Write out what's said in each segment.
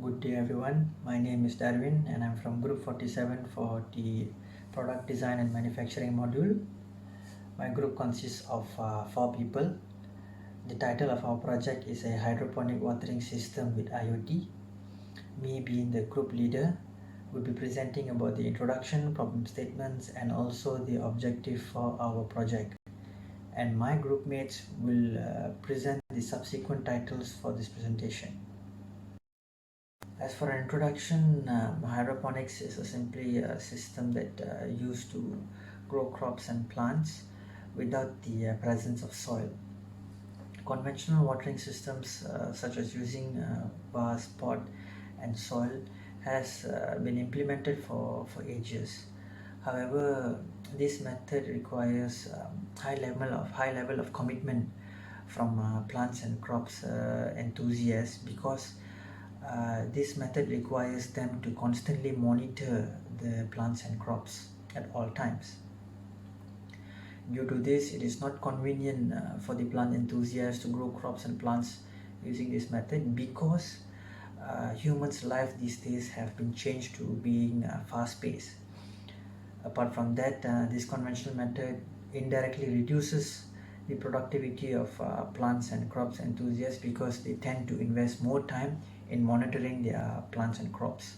Good day everyone, my name is Darwin and I'm from group 47 for the product design and manufacturing module. My group consists of 4 people. The title of our project is a hydroponic watering system with IoT. Me being the group leader will be presenting about the introduction, problem statements and also the objective for our project. And my group mates will present the subsequent titles for this presentation. As for an introduction, hydroponics is simply a system that used to grow crops and plants without the presence of soil. Conventional watering systems such as using vase, pot and soil has been implemented for ages. However, this method requires high level of commitment from plants and crops enthusiasts because this method requires them to constantly monitor the plants and crops at all times. Due to this, it is not convenient for the plant enthusiasts to grow crops and plants using this method because humans' life these days have been changed to being fast-paced. Apart from that, this conventional method indirectly reduces the productivity of plants and crops enthusiasts because they tend to invest more time in monitoring their plants and crops.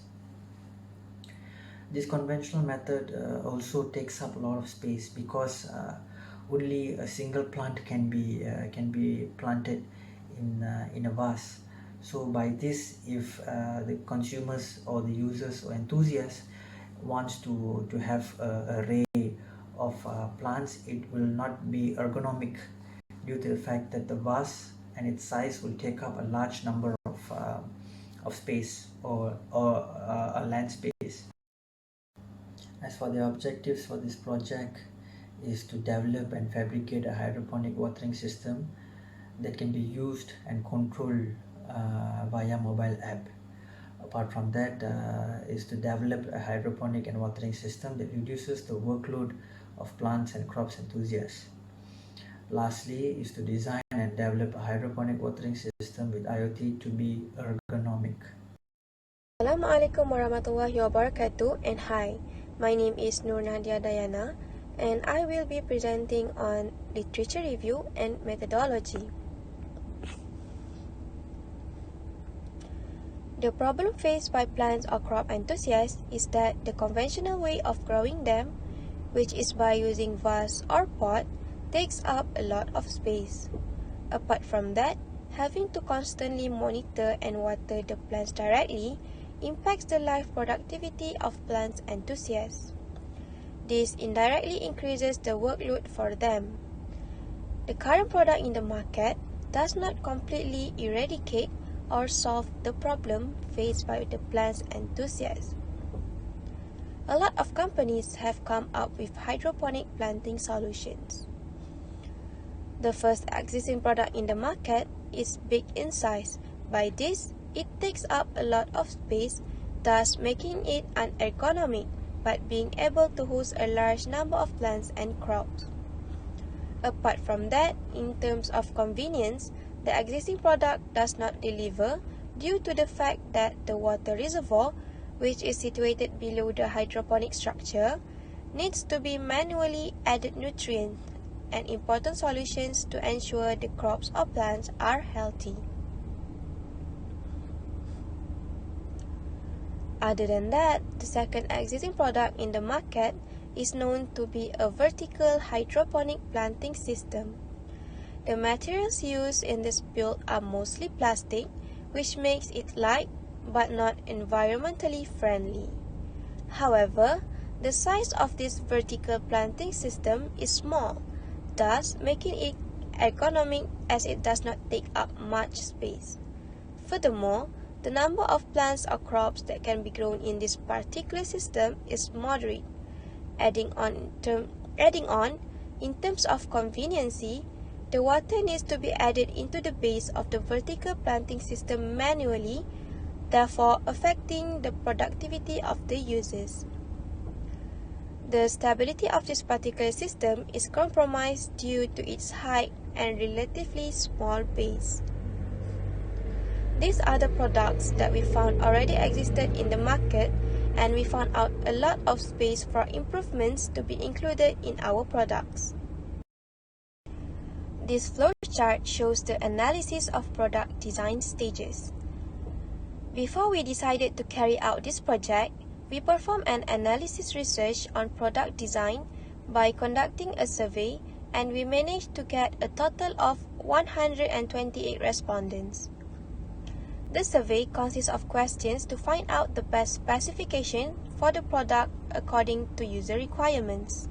This conventional method also takes up a lot of space because only a single plant can be planted in a vase. So by this, if the consumers or the users or enthusiasts wants to have a array of plants, it will not be ergonomic due to the fact that the vase and its size will take up a large number of space or a land space. As for the objectives for this project is to develop and fabricate a hydroponic watering system that can be used and controlled via mobile app. Apart from that, is to develop a hydroponic and watering system that reduces the workload of plants and crops enthusiasts. Lastly, is to design and develop a hydroponic watering system with IoT to be ergonomic. Assalamualaikum warahmatullahi wabarakatuh and hi, my name is NADIA DAYANA and I will be presenting on literature review and methodology. The problem faced by plants or crop enthusiasts is that the conventional way of growing them, which is by using vase or pot, takes up a lot of space. Apart from that, having to constantly monitor and water the plants directly impacts the life productivity of plants enthusiasts. This indirectly increases the workload for them. The current product in the market does not completely eradicate or solve the problem faced by the plants enthusiasts. A lot of companies have come up with hydroponic planting solutions. The first existing product in the market is big in size. By this, it takes up a lot of space, thus making it unergonomic, but being able to host a large number of plants and crops. Apart from that, in terms of convenience, the existing product does not deliver due to the fact that the water reservoir, which is situated below the hydroponic structure, needs to be manually added nutrients and important solutions to ensure the crops or plants are healthy. Other than that, the second existing product in the market is known to be a vertical hydroponic planting system. The materials used in this build are mostly plastic, which makes it light but not environmentally friendly. However, the size of this vertical planting system is small, thus making it ergonomic as it does not take up much space. Furthermore, the number of plants or crops that can be grown in this particular system is moderate. Adding on, in terms of conveniency, the water needs to be added into the base of the vertical planting system manually, therefore affecting the productivity of the users. The stability of this particular system is compromised due to its height and relatively small base. These are the products that we found already existed in the market, and we found out a lot of space for improvements to be included in our products. This flowchart shows the analysis of product design stages. Before we decided to carry out this project, we performed an analysis research on product design by conducting a survey, and we managed to get a total of 128 respondents. The survey consists of questions to find out the best specification for the product according to user requirements.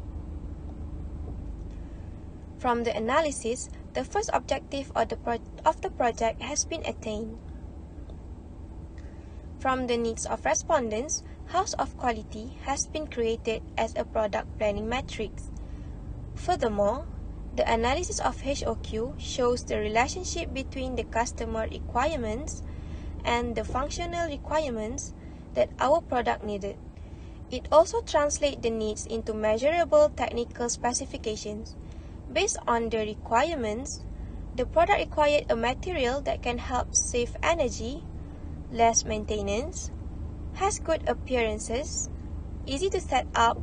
From the analysis, the first objective of the project has been attained. From the needs of respondents, House of Quality has been created as a product planning matrix. Furthermore, the analysis of HOQ shows the relationship between the customer requirements and the functional requirements that our product needed. It also translates the needs into measurable technical specifications. Based on the requirements, the product required a material that can help save energy, less maintenance, has good appearances, easy to set up,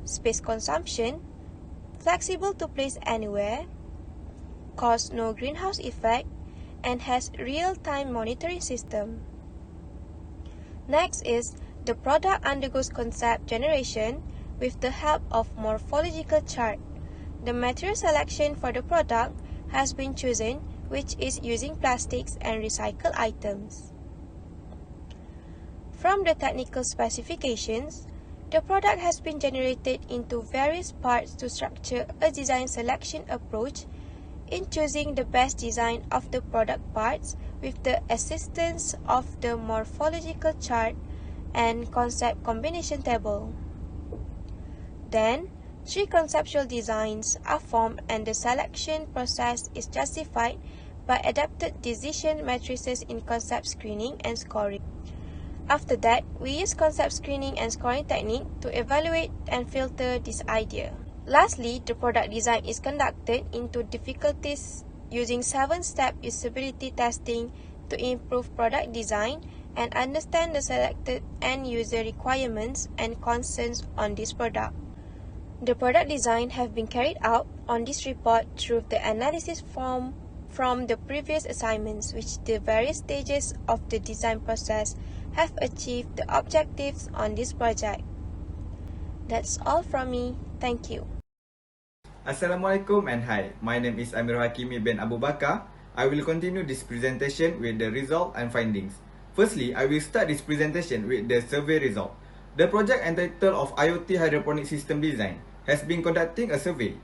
space consumption, flexible to place anywhere, cause no greenhouse effect, and has real-time monitoring system. Next is the product undergoes concept generation with the help of morphological chart. The material selection for the product has been chosen, which is using plastics and recycled items. From the technical specifications, the product has been generated into various parts to structure a design selection approach in choosing the best design of the product parts with the assistance of the morphological chart and concept combination table. Then, 3 conceptual designs are formed and the selection process is justified by adapted decision matrices in concept screening and scoring. After that, we use concept screening and scoring technique to evaluate and filter this idea. Lastly, the product design is conducted into difficulties using 7-step usability testing to improve product design and understand the selected end user requirements and concerns on this product. The product design have been carried out on this report through the analysis from the previous assignments, which the various stages of the design process have achieved the objectives on this project. That's all from me. Thank you. Assalamualaikum and hi. My name is AMIRUL HAKIMI bin Abu Bakar. I will continue this presentation with the result and findings. Firstly, I will start this presentation with the survey result. The project entitled of IoT Hydroponic System Design has been conducting a survey.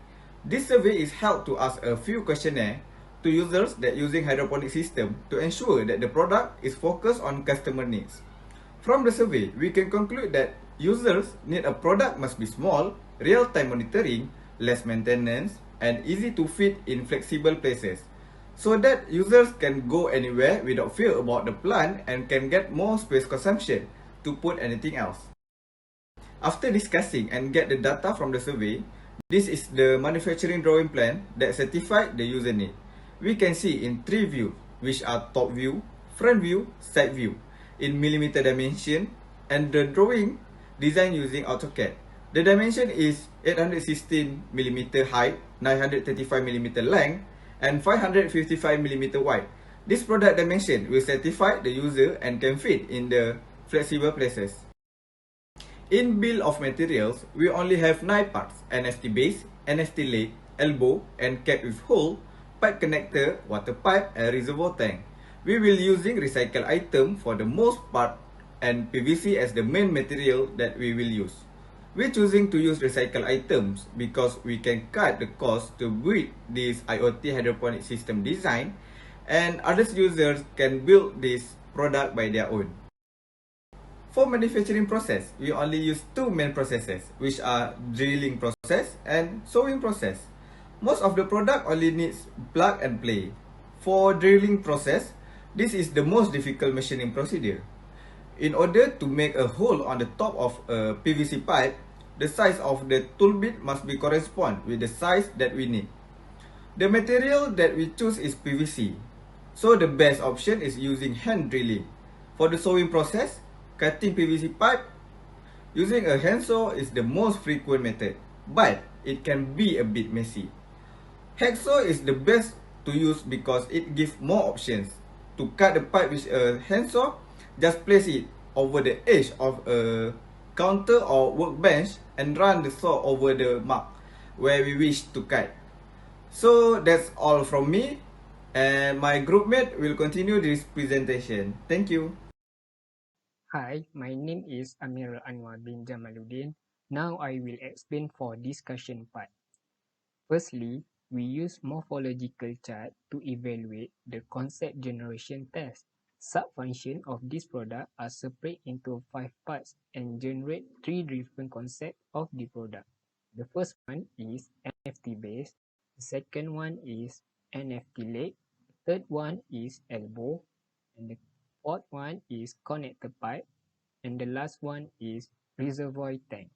This survey is held to ask a few questionnaires to users that using hydroponic system to ensure that the product is focused on customer needs. From the survey, we can conclude that users need a product must be small, real-time monitoring, less maintenance, and easy to fit in flexible places, so that users can go anywhere without fear about the plant and can get more space consumption to put anything else. After discussing and get the data from the survey, this is the manufacturing drawing plan that certified the user need. We can see in 3 views, which are top view, front view, side view, in millimeter dimension, and the drawing designed using AutoCAD. The dimension is 816 mm height, 935 mm length, and 555 mm wide. This product dimension will satisfy the user and can fit in the flexible places. In bill of materials, we only have 9 parts: NFT base, NFT leg, elbow, and cap with hole, pipe connector, water pipe, and reservoir tank. We will using recycled item for the most part and PVC as the main material that we will use. We're choosing to use recycled items because we can cut the cost to build this IoT hydroponic system design, and other users can build this product by their own. For manufacturing process, we only use 2 main processes, which are drilling process and sewing process. Most of the product only needs plug and play. For drilling process, this is the most difficult machining procedure. In order to make a hole on the top of a PVC pipe, the size of the tool bit must be correspond with the size that we need. The material that we choose is PVC. So the best option is using hand drilling. For the sewing process, cutting PVC pipe, using a handsaw is the most frequent method, but it can be a bit messy. Hacksaw is the best to use because it gives more options. To cut the pipe with a handsaw, just place it over the edge of a counter or workbench and run the saw over the mark where we wish to cut. So that's all from me, and my groupmate will continue this presentation. Thank you. Hi, my name is AMIRUL bin JAMALUDIN. Now I will explain for discussion part. Firstly, we use morphological chart to evaluate the concept generation test. Sub-functions of this product are separated into 5 parts and generate 3 different concepts of the product. The first one is NFT base, the second one is NFT leg, the third one is elbow, and the fourth one is connector pipe, and the last one is reservoir tank.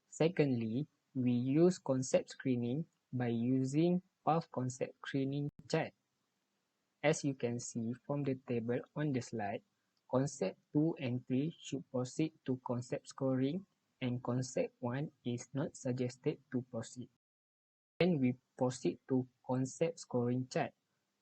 Secondly, we use concept screening by using path concept screening chart. As you can see from the table on the slide, concept 2 and 3 should proceed to concept scoring, and concept 1 is not suggested to proceed. Then we proceed to concept scoring chart.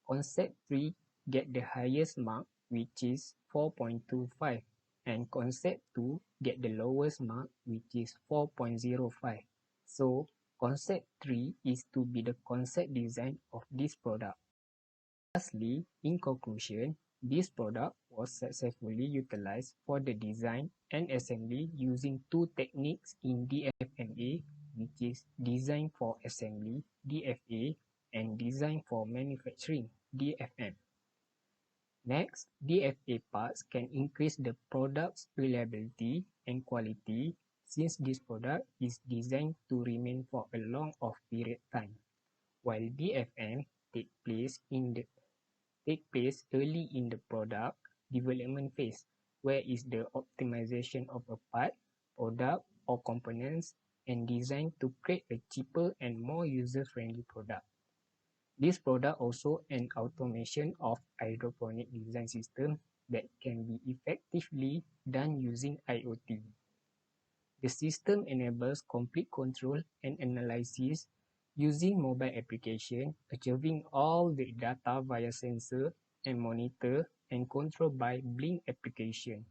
Concept 3 get the highest mark, which is 4.25, and concept 2 get the lowest mark, which is 4.05. So concept 3 is to be the concept design of this product. Lastly, in conclusion, this product was successfully utilized for the design and assembly using 2 techniques in DFMA, which is design for assembly DFA and design for manufacturing DFM. Next, DFA parts can increase the product's reliability and quality since this product is designed to remain for a long period time, while DFM take place early in the product development phase, where is the optimization of a part, product, or components and designed to create a cheaper and more user-friendly product. This product also an automation of hydroponic design system that can be effectively done using IoT. The system enables complete control and analysis using mobile application, achieving all the data via sensor and monitor and control by Blink application.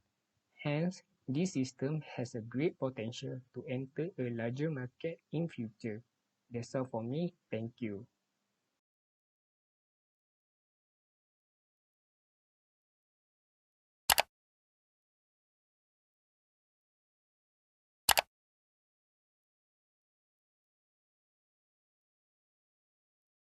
Hence, this system has a great potential to enter a larger market in future. That's all for me. Thank you.